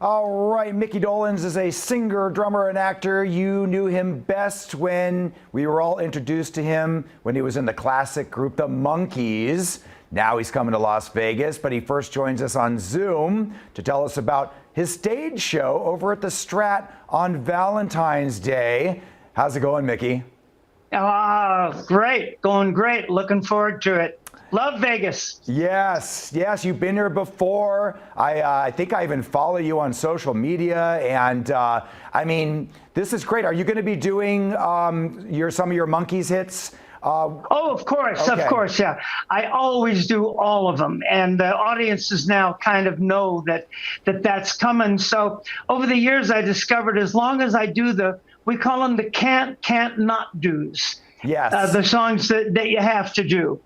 All right, Micky Dolenz is a singer, drummer, and actor. You knew him best when we were all introduced to him when he was in the classic group, the Monkees. Now he's coming to Las Vegas, but he first joins us on Zoom to tell us about his stage show over at the STRAT on Valentine's Day. How's it going, Micky? Great. Going great. Looking forward to it. Love Vegas. Yes, you've been here before. I think I even follow you on social media, and I mean, this is great. Are you going to be doing some of your Monkees hits? Oh, of course, okay. Of course, yeah. I always do all of them, and the audiences now kind of know that's coming. So over the years, I discovered as long as I do we call them the can't not do's. Yes. The songs that you have to do.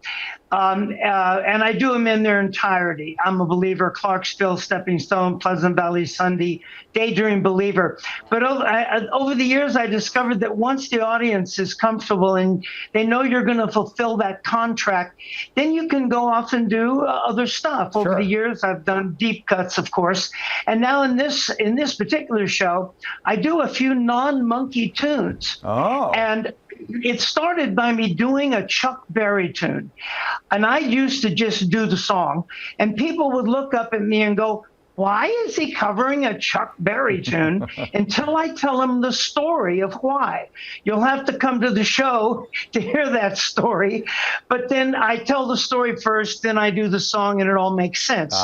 And I do them in their entirety. I'm a Believer, Clarksville, Stepping Stone, Pleasant Valley, Sunday, Daydream, Believer. But over the years, I discovered that once the audience is comfortable and they know you're going to fulfill that contract, then you can go off and do other stuff. Over the years, I've done deep cuts, of course. And now in this particular show, I do a few non-Monkee tunes. Oh. And it started by me doing a Chuck Berry tune. And I used to just do the song, and people would look up at me and go, why is he covering a Chuck Berry tune? Until I tell them the story of why. You'll have to come to the show to hear that story. But then I tell the story first, then I do the song, and it all makes sense.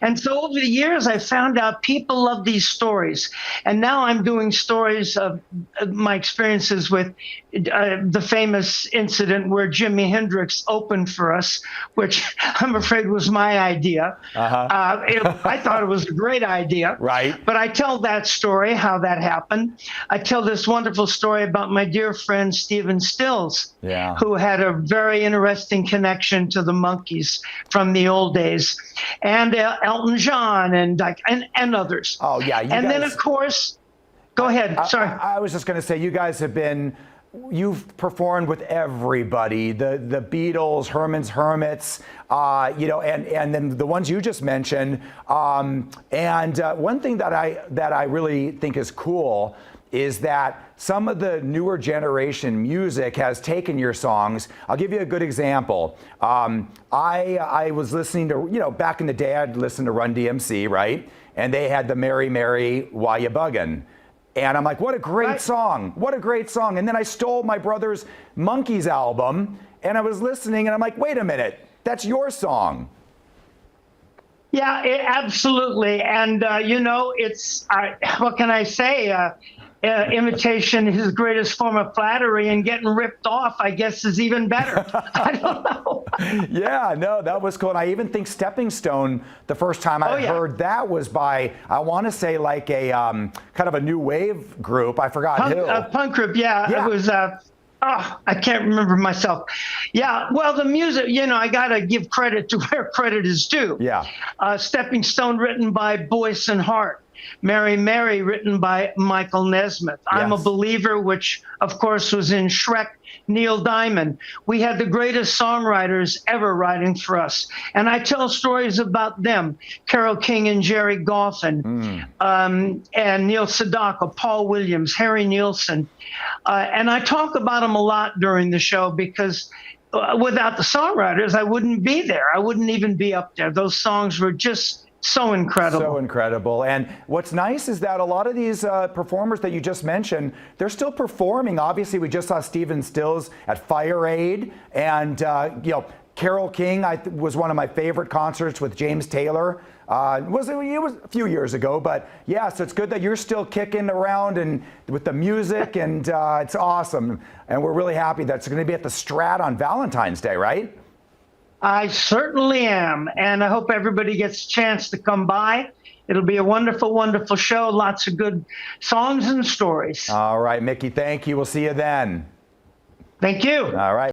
And so over the years, I found out people love these stories. And now I'm doing stories of my experiences with the famous incident where Jimi Hendrix opened for us, which I'm afraid was my idea. I thought it was a great idea. Right. But I tell that story, how that happened. I tell this wonderful story about my dear friend Stephen Stills, who had a very interesting connection to the Monkees from the old days, and Elton John and others. Oh, yeah. Then, of course, go ahead. Sorry. I was just going to say, you guys you've performed with everybody, the Beatles, Herman's Hermits, and then the ones you just mentioned. One thing that I really think is cool is that some of the newer generation music has taken your songs. I'll give you a good example. I was listening to, back in the day, I'd listen to Run DMC, right? And they had the Mary, Mary, Why You Buggin'? And I'm like, what a great song. What a great song. And then I stole my brother's Monkees album, and I was listening, and I'm like, wait a minute, that's your song. Yeah, absolutely. And, it's, what can I say? Imitation is his greatest form of flattery, and getting ripped off, I guess, is even better. I don't know. Yeah, no, that was cool. And I even think Stepping Stone, the first time I heard that was by, I want to say like a kind of a new wave group. I forgot who. A punk group, yeah. It was, I can't remember myself. Yeah, well, the music, I got to give credit to where credit is due. Yeah. Stepping Stone, written by Boyce and Hart. Mary, Mary, written by Michael Nesmith. I'm a Believer, which, of course, was in Shrek, Neil Diamond. We had the greatest songwriters ever writing for us. And I tell stories about them, Carole King and Jerry Goffin, and Neil Sedaka, Paul Williams, Harry Nilsson. And I talk about them a lot during the show because without the songwriters, I wouldn't be there. I wouldn't even be up there. Those songs were just so incredible. So incredible. And what's nice is that a lot of these performers that you just mentioned, they're still performing. Obviously, we just saw Stephen Stills at Fire Aid, and Carole King was one of my favorite concerts with James Taylor. It was a few years ago, but yeah, so it's good that you're still kicking around and with the music, and it's awesome. And we're really happy that it's going to be at the STRAT on Valentine's Day, right? I certainly am, and I hope everybody gets a chance to come by. It'll be a wonderful, wonderful show. Lots of good songs and stories. All right, Micky, thank you. We'll see you then. Thank you. All right.